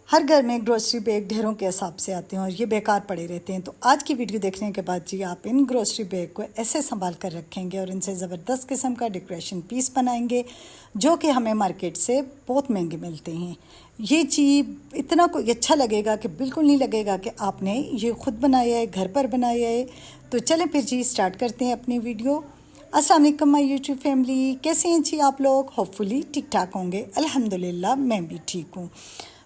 हर घर में grocery bag ढेरों के हिसाब से आते हैं और ये बेकार पड़े रहते हैं। तो आज की वीडियो देखने के बाद जी आप इन ग्रोसरी बैग को ऐसे संभाल कर रखेंगे और इनसे ज़बरदस्त किस्म का डेकोरेशन पीस बनाएंगे जो कि हमें मार्केट से बहुत महंगे मिलते हैं। ये चीज़ इतना कोई अच्छा लगेगा कि बिल्कुल नहीं लगेगा कि आपने ये ख़ुद बनाया है, घर पर बनाया है। तो चलें फिर जी स्टार्ट करते हैं अपनी वीडियो। अस्सलाम वालेकुम माय यूट्यूब फैमिली, कैसे हैं जी आप लोग? होपफुली ठीक ठाक होंगे। अल्हम्दुलिल्लाह मैं भी ठीक हूँ।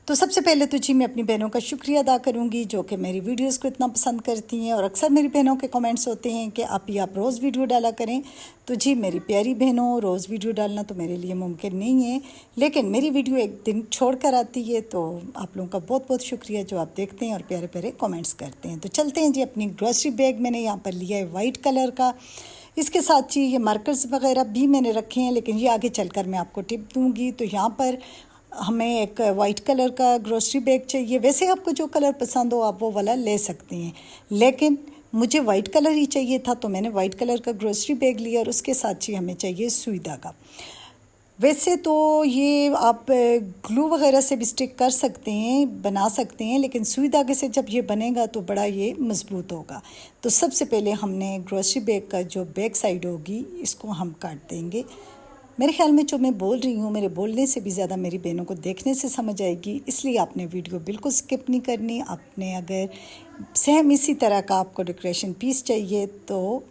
तो सबसे पहले तो जी मैं अपनी बहनों का शुक्रिया अदा करूंगी जो कि मेरी वीडियोस को इतना पसंद करती हैं और अक्सर मेरी बहनों के कमेंट्स होते हैं कि आप रोज़ वीडियो डाला करें। तो जी मेरी प्यारी बहनों, रोज़ वीडियो डालना तो मेरे लिए मुमकिन नहीं है, लेकिन मेरी वीडियो एक दिन छोड़ कर आती है। तो आप लोगों का बहुत बहुत शुक्रिया जो आप देखते हैं और प्यारे प्यारे कमेंट्स करते हैं। तो चलते हैं जी, अपनी ग्रॉसरी बैग मैंने यहाँ पर लिया है वाइट कलर का। इसके साथ जी ये मार्कर्स वगैरह भी मैंने रखे हैं, लेकिन ये आगे चलकर मैं आपको टिप दूंगी। तो यहाँ पर हमें एक वाइट कलर का ग्रोसरी बैग चाहिए। वैसे आपको जो कलर पसंद हो आप वो वाला ले सकते हैं, लेकिन मुझे वाइट कलर ही चाहिए था तो मैंने वाइट कलर का ग्रोसरी बैग लिया और उसके साथ ही हमें चाहिए सुई धागा। वैसे तो ये आप ग्लू वगैरह से भी स्टिक कर सकते हैं, बना सकते हैं, लेकिन सुई धागे से जब ये बनेगा तो बड़ा ये मज़बूत होगा। तो सबसे पहले हमने ग्रोसरी बैग का जो बैक साइड होगी इसको हम काट देंगे। मेरे ख्याल में जो मैं बोल रही हूँ मेरे बोलने से भी ज़्यादा मेरी बहनों को देखने से समझ आएगी, इसलिए आपने वीडियो बिल्कुल स्किप नहीं करनी। आपने अगर सेम इसी तरह का आपको डेकोरेशन पीस चाहिए तो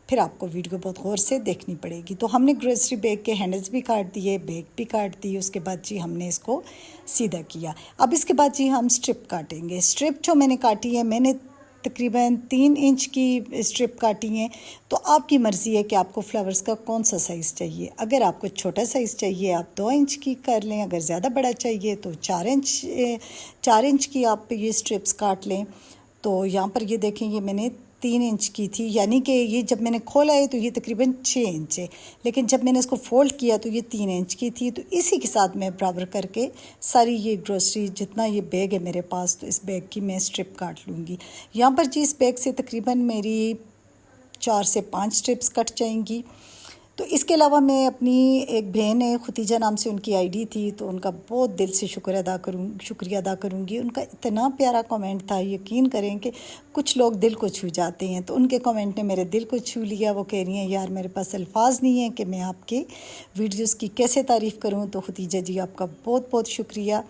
फिर आपको वीडियो बहुत गौर से देखनी पड़ेगी। तो हमने ग्रोसरी बैग के हैंडल्स भी काट दिए, बैग भी काट दी, उसके बाद जी हमने इसको सीधा किया। अब इसके बाद जी हम स्ट्रिप काटेंगे। स्ट्रिप जो मैंने काटी है, मैंने तकरीबन 3 इंच की स्ट्रिप काटी हैं। तो आपकी मर्ज़ी है कि आपको फ्लावर्स का कौन सा साइज़ चाहिए। अगर आपको छोटा साइज़ चाहिए आप 2 इंच की कर लें, अगर ज़्यादा बड़ा चाहिए तो 4 इंच की आप ये स्ट्रिप्स काट लें। तो यहाँ पर ये देखें, ये मैंने 3 इंच की थी, यानी कि ये जब मैंने खोला है तो ये तकरीबन 6 इंच है, लेकिन जब मैंने इसको फ़ोल्ड किया तो ये 3 इंच की थी। तो इसी के साथ मैं बराबर करके सारी ये ग्रोसरी जितना ये बैग है मेरे पास, तो इस बैग की मैं स्ट्रिप काट लूँगी। यहाँ पर जी इस बैग से तकरीबन मेरी 4 से 5 स्ट्रिप्स कट जाएंगी। तो इसके अलावा मैं अपनी एक बहन है खुतीजा नाम से उनकी आईडी थी, तो उनका बहुत दिल से शुक्रिया अदा करूँगी। उनका इतना प्यारा कमेंट था, यकीन करें कि कुछ लोग दिल को छू जाते हैं। तो उनके कमेंट ने मेरे दिल को छू लिया। वो कह रही हैं यार मेरे पास अल्फाज नहीं है कि मैं आपके वीडियोस की कैसे तारीफ़ करूँ। तो खुतीजा जी आपका बहुत बहुत शुक्रिया।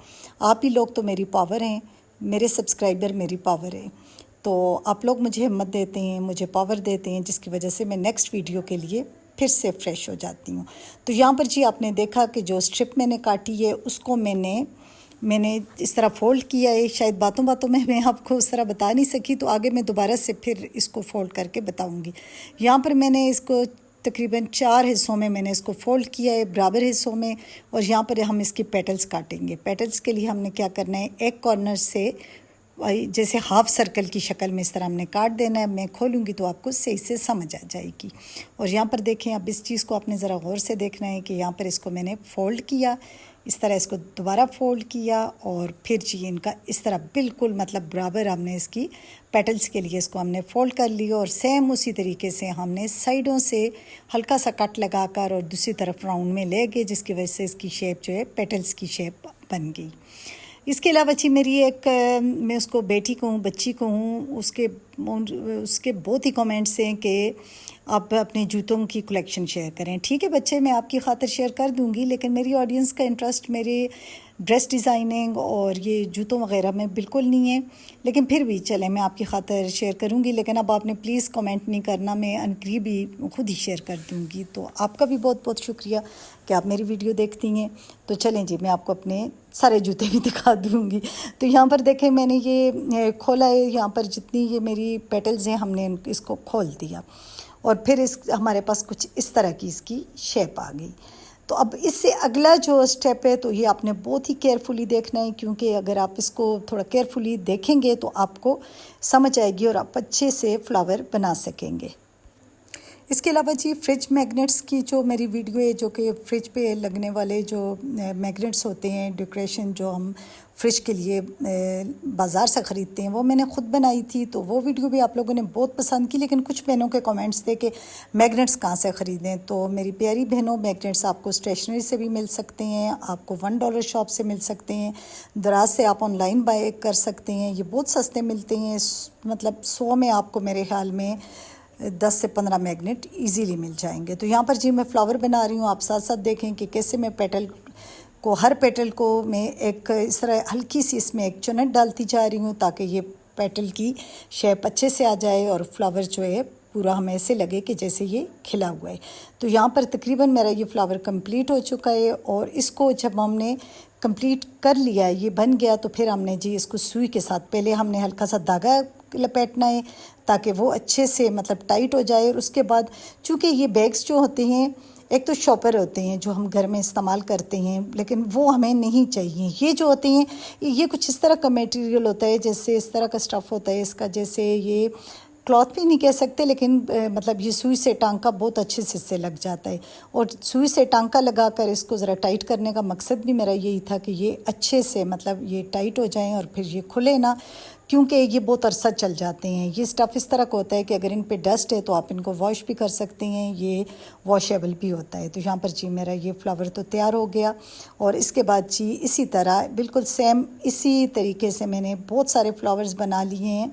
आप ही लोग तो मेरी पावर हैं, मेरे सब्सक्राइबर मेरी पावर है। तो आप लोग मुझे हिम्मत देते हैं, मुझे पावर देते हैं, जिसकी वजह से मैं नेक्स्ट वीडियो के लिए फिर से फ्रेश हो जाती हूँ। तो यहाँ पर जी आपने देखा कि जो स्ट्रिप मैंने काटी है उसको मैंने इस तरह फ़ोल्ड किया है। शायद बातों बातों में मैं आपको उस तरह बता नहीं सकी, तो आगे मैं दोबारा से फिर इसको फ़ोल्ड करके बताऊँगी। यहाँ पर मैंने इसको तकरीबन 4 हिस्सों में मैंने इसको फ़ोल्ड किया है, बराबर हिस्सों में। और यहाँ पर हम इसकी पेटल्स काटेंगे। पेटल्स के लिए हमने क्या करना है, एक कॉर्नर से जैसे हाफ़ सर्कल की शक्ल में इस तरह हमने काट देना है। मैं खोलूँगी तो आपको सही से समझ आ जाएगी। और यहाँ पर देखें, अब इस चीज़ को आपने ज़रा गौर से देखना है कि यहाँ पर इसको मैंने फ़ोल्ड किया, इस तरह इसको दोबारा फ़ोल्ड किया और फिर जी इनका इस तरह बिल्कुल मतलब बराबर हमने इसकी पेटल्स के लिए इसको हमने फ़ोल्ड कर लिया। और सेम उसी तरीके से हमने साइडों से हल्का सा कट लगाकर और दूसरी तरफ राउंड में ले गए, जिसकी वजह से इसकी शेप जो है पेटल्स की शेप बन गई। इसके अलावा जी मेरी एक मैं उसको बेटी को हूँ, बच्ची को हूँ, उसके बहुत ही कमेंट्स हैं कि आप अपने जूतों की कलेक्शन शेयर करें। ठीक है बच्चे, मैं आपकी खातिर शेयर कर दूँगी, लेकिन मेरी ऑडियंस का इंटरेस्ट मेरे ड्रेस डिज़ाइनिंग और ये जूतों वगैरह में बिल्कुल नहीं है, लेकिन फिर भी चलें मैं आपकी खातिर शेयर करूँगी। लेकिन अब आपने प्लीज़ कमेंट नहीं करना, मैं अनकरीब ही खुद ही शेयर कर दूँगी। तो आपका भी बहुत बहुत शुक्रिया कि आप मेरी वीडियो देखती हैं। तो चलें जी मैं आपको अपने सारे जूते भी दिखा दूँगी। तो यहाँ पर देखें, मैंने ये खोला है, यहाँ पर जितनी ये मेरी पेटल्स हैं हमने इसको खोल दिया और फिर हमारे पास कुछ इस तरह की इसकी शेप आ गई। तो अब इससे अगला जो स्टेप है तो ये आपने बहुत ही केयरफुली देखना है, क्योंकि अगर आप इसको थोड़ा केयरफुली देखेंगे तो आपको समझ आएगी और आप अच्छे से फ्लावर बना सकेंगे। इसके अलावा जी फ्रिज मैग्नेट्स की जो मेरी वीडियो है, जो कि फ्रिज पे लगने वाले जो मैग्नेट्स होते हैं डेकोरेशन, जो हम फ्रिज के लिए बाज़ार से ख़रीदते हैं, वो मैंने ख़ुद बनाई थी। तो वो वीडियो भी आप लोगों ने बहुत पसंद की, लेकिन कुछ बहनों के कमेंट्स थे कि मैग्नेट्स कहाँ से ख़रीदें। तो मेरी प्यारी बहनों, मैग्नेट्स आपको स्टेशनरी से भी मिल सकते हैं, आपको $1 शॉप से मिल सकते हैं, दराज से आप ऑनलाइन बाय कर सकते हैं। ये बहुत सस्ते मिलते हैं, मतलब 100 में आपको मेरे ख्याल में 10 से 15 मैग्नेट इजीली मिल जाएंगे। तो यहाँ पर जी मैं फ्लावर बना रही हूँ, आप साथ साथ देखें कि कैसे मैं पेटल को, हर पेटल को मैं एक इस तरह हल्की सी इसमें एक चुनट डालती जा रही हूँ, ताकि ये पेटल की शेप अच्छे से आ जाए और फ्लावर जो है पूरा हमें ऐसे लगे कि जैसे ये खिला हुआ है। तो यहाँ पर तकरीबन मेरा ये फ्लावर कंप्लीट हो चुका है, और इसको जब हमने कंप्लीट कर लिया, ये बन गया, तो फिर हमने जी इसको सुई के साथ पहले हमने हल्का सा धागा लपेटना है ताकि वो अच्छे से मतलब टाइट हो जाए। और उसके बाद चूँकि ये बैग्स जो होते हैं, एक तो शॉपर होते हैं जो हम घर में इस्तेमाल करते हैं, लेकिन वो हमें नहीं चाहिए। ये जो होते हैं, ये कुछ इस तरह का मटेरियल होता है, जैसे इस तरह का स्टफ़ होता है इसका, जैसे ये क्लॉथ भी नहीं कह सकते, लेकिन मतलब ये सुई से टांका बहुत अच्छे से इससे लग जाता है। और सुई से टांका लगा कर इसको ज़रा टाइट करने का मकसद भी मेरा यही था कि ये अच्छे से मतलब ये टाइट हो जाएं और फिर ये खुले ना, क्योंकि ये बहुत अरसा चल जाते हैं। ये स्टफ़ इस तरह का होता है कि अगर इन पे डस्ट है तो आप इनको वॉश भी कर सकते हैं, ये वॉशेबल भी होता है। तो यहाँ पर जी मेरा ये फ्लावर तो तैयार हो गया, और इसके बाद जी इसी तरह बिल्कुल सेम इसी तरीके से मैंने बहुत सारे फ्लावर्स बना लिए हैं।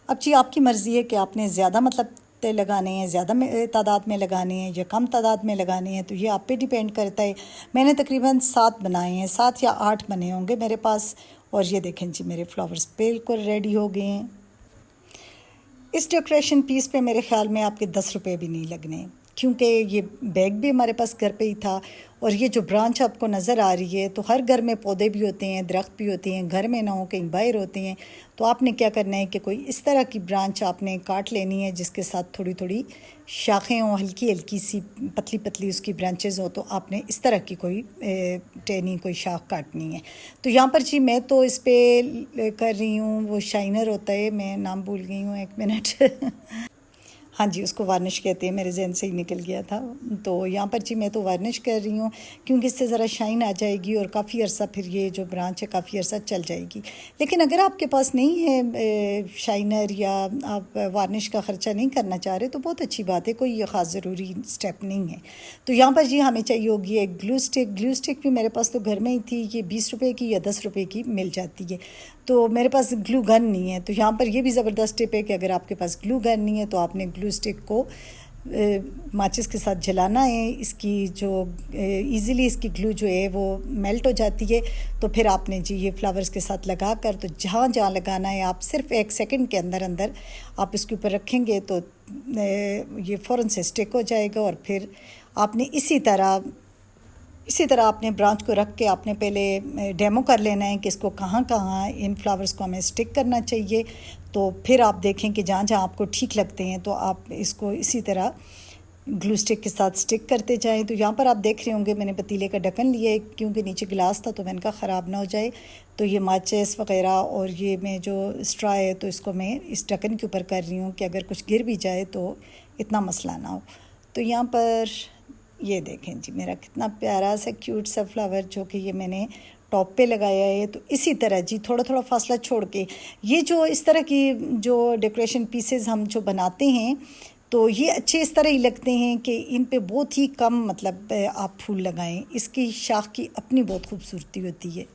अब जी आपकी मर्ज़ी है कि आपने ज़्यादा मतलब लगाने हैं, ज़्यादा तादाद में लगाने हैं या कम तादाद में लगाने हैं, तो ये आप पे डिपेंड करता है। मैंने तकरीबन 7 बनाए हैं, 7 या 8 बने होंगे मेरे पास। और ये देखें जी मेरे फ्लावर्स बिल्कुल रेडी हो गए हैं। इस डेकोरेशन पीस पे मेरे ख़्याल में आपके 10 रुपये भी नहीं लगने, क्योंकि ये बैग भी हमारे पास घर पे ही था। और ये जो ब्रांच आपको नज़र आ रही है, तो हर घर में पौधे भी होते हैं, दरख्त भी होते हैं, घर में ना हो कहीं बाहर होते हैं। तो आपने क्या करना है कि कोई इस तरह की ब्रांच आपने काट लेनी है, जिसके साथ थोड़ी थोड़ी शाखें हों, हल्की हल्की सी पतली पतली उसकी ब्रांचेज़ हो। तो आपने इस तरह की कोई टहनी, कोई शाख काटनी है। तो यहाँ पर जी मैं तो इस पर कर रही हूँ, वो शाइनर होता है, मैं नाम भूल गई हूँ, 1 मिनट हाँ जी, उसको वार्निश कहते हैं, मेरे ज़हन से ही निकल गया था। तो यहाँ पर जी मैं तो वार्निश कर रही हूँ, क्योंकि इससे ज़रा शाइन आ जाएगी और काफ़ी अर्सा फिर ये जो ब्रांच है काफ़ी अर्सा चल जाएगी। लेकिन अगर आपके पास नहीं है शाइनर, या आप वार्निश का ख़र्चा नहीं करना चाह रहे, तो बहुत अच्छी बात है, कोई ये ख़ास ज़रूरी स्टेप नहीं है। तो यहाँ पर जी हमें चाहिए होगी एक ग्लू स्टिक। ग्लू स्टिक भी मेरे पास तो घर में ही थी, ये 20 रुपये की या 10 रुपये की मिल जाती है। तो मेरे पास ग्लू गन नहीं है। तो यहाँ पर ये भी ज़बरदस्त टिप है कि अगर आपके पास ग्लू गन नहीं है, तो आपने ग्लू स्टिक को माचिस के साथ जलाना है। इसकी जो इजीली इसकी ग्लू जो है वो मेल्ट हो जाती है। तो फिर आपने जी ये फ्लावर्स के साथ लगा कर, तो जहाँ जहाँ लगाना है आप सिर्फ 1 सेकंड के अंदर अंदर आप इसके ऊपर रखेंगे, तो ये फ़ौरन से स्टिक हो जाएगा। और फिर आपने इसी तरह आपने ब्रांच को रख के आपने पहले डेमो कर लेना है कि इसको कहाँ कहाँ इन फ्लावर्स को हमें स्टिक करना चाहिए। तो फिर आप देखें कि जहाँ जहाँ आपको ठीक लगते हैं, तो आप इसको इसी तरह ग्लू स्टिक के साथ स्टिक करते जाएं। तो यहाँ पर आप देख रहे होंगे मैंने पतीले का ढक्कन लिया है, क्योंकि नीचे गिलास था, तो मैंने कहा ख़राब ना हो जाए। तो ये माचिस वग़ैरह और ये मैं जो स्ट्रॉ है, तो इसको मैं इस ढक्कन के ऊपर कर रही हूँ कि अगर कुछ गिर भी जाए तो इतना मसला ना हो। तो यहाँ पर ये देखें जी मेरा कितना प्यारा सा क्यूट सा फ्लावर, जो कि ये मैंने टॉप पे लगाया है। तो इसी तरह जी थोड़ा थोड़ा फासला छोड़ के ये जो इस तरह की जो डेकोरेशन पीसेस हम जो बनाते हैं, तो ये अच्छे इस तरह ही लगते हैं कि इन पे बहुत ही कम मतलब आप फूल लगाएं। इसकी शाख की अपनी बहुत खूबसूरती होती है।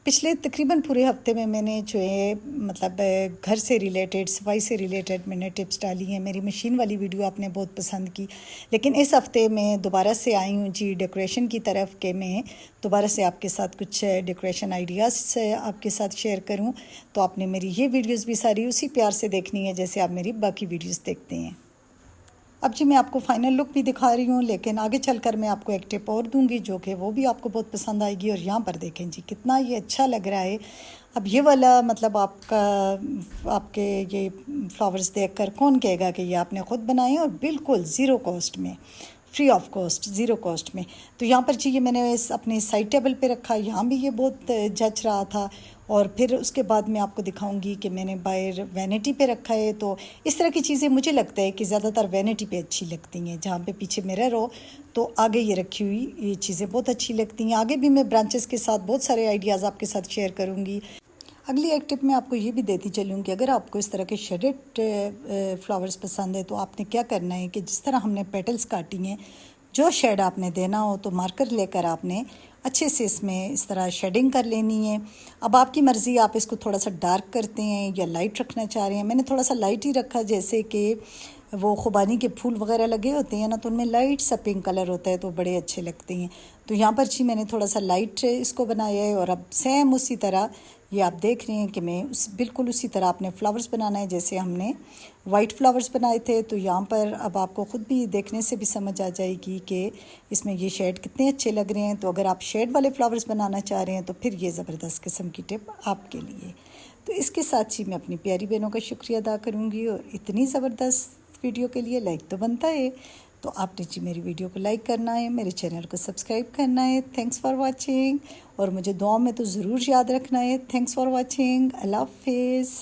पिछले तकरीबन पूरे हफ्ते में मैंने जो है मतलब घर से रिलेटेड, सफाई से रिलेटेड मैंने टिप्स डाली हैं। मेरी मशीन वाली वीडियो आपने बहुत पसंद की, लेकिन इस हफ्ते मैं दोबारा से आई हूँ जी डेकोरेशन की तरफ, कि मैं दोबारा से आपके साथ कुछ डेकोरेशन आइडियाज़ आपके साथ शेयर करूँ। तो आपने मेरी ये वीडियोज़ भी सारी उसी प्यार से देखनी है जैसे आप मेरी बाकी वीडियोज़ देखते हैं। अब जी मैं आपको फ़ाइनल लुक भी दिखा रही हूँ, लेकिन आगे चलकर मैं आपको एक टिप और दूंगी जो कि वो भी आपको बहुत पसंद आएगी। और यहाँ पर देखें जी कितना ये अच्छा लग रहा है। अब ये वाला मतलब आपके ये फ्लावर्स देखकर कौन कहेगा कि ये आपने ख़ुद बनाए और बिल्कुल ज़ीरो कॉस्ट में, free of cost, zero cost में। तो यहाँ पर जी ये मैंने अपने साइड टेबल पे रखा, यहाँ भी ये बहुत जच रहा था। और फिर उसके बाद मैं आपको दिखाऊंगी कि मैंने बाहर वैनिटी पे रखा है। तो इस तरह की चीज़ें मुझे लगता है कि ज़्यादातर वैनिटी पे अच्छी लगती हैं, जहाँ पे पीछे मिरर हो। तो आगे ये रखी हुई ये चीज़ें बहुत अच्छी लगती हैं। आगे भी मैं ब्रांचेस के साथ बहुत सारे आइडियाज़ आपके साथ शेयर करूँगी। अगली एक टिप मैं आपको ये भी देती चलूँ कि अगर आपको इस तरह के शेडेड फ्लावर्स पसंद है तो आपने क्या करना है कि जिस तरह हमने पेटल्स काटी हैं, जो शेड आपने देना हो तो मार्कर लेकर आपने अच्छे से इसमें इस तरह शेडिंग कर लेनी है। अब आपकी मर्ज़ी, आप इसको थोड़ा सा डार्क करते हैं या लाइट रखना चाह रहे हैं। मैंने थोड़ा सा लाइट ही रखा, जैसे कि वो खुबानी के फूल वगैरह लगे होते हैं ना, तो उनमें लाइट सा पिंक कलर होता है तो बड़े अच्छे लगते हैं। तो यहाँ पर जी मैंने थोड़ा सा लाइट इसको बनाया है। और अब सेम उसी तरह ये आप देख रहे हैं कि मैं बिल्कुल उसी तरह आपने फ्लावर्स बनाना है जैसे हमने वाइट फ्लावर्स बनाए थे। तो यहाँ पर अब आपको ख़ुद भी देखने से भी समझ आ जाएगी कि इसमें ये शेड कितने अच्छे लग रहे हैं। तो अगर आप शेड वाले फ्लावर्स बनाना चाह रहे हैं तो फिर ये ज़बरदस्त किस्म की टिप आपके लिए। तो इसके साथ ही मैं अपनी प्यारी बहनों का शुक्रिया अदा करूँगी। और इतनी ज़बरदस्त वीडियो के लिए लाइक तो बनता है, तो आपने जी मेरी वीडियो को लाइक करना है, मेरे चैनल को सब्सक्राइब करना है। Thanks for watching. और मुझे दुआ में तो ज़रूर याद रखना है। Thanks for watching. अल्लाह हाफिज़।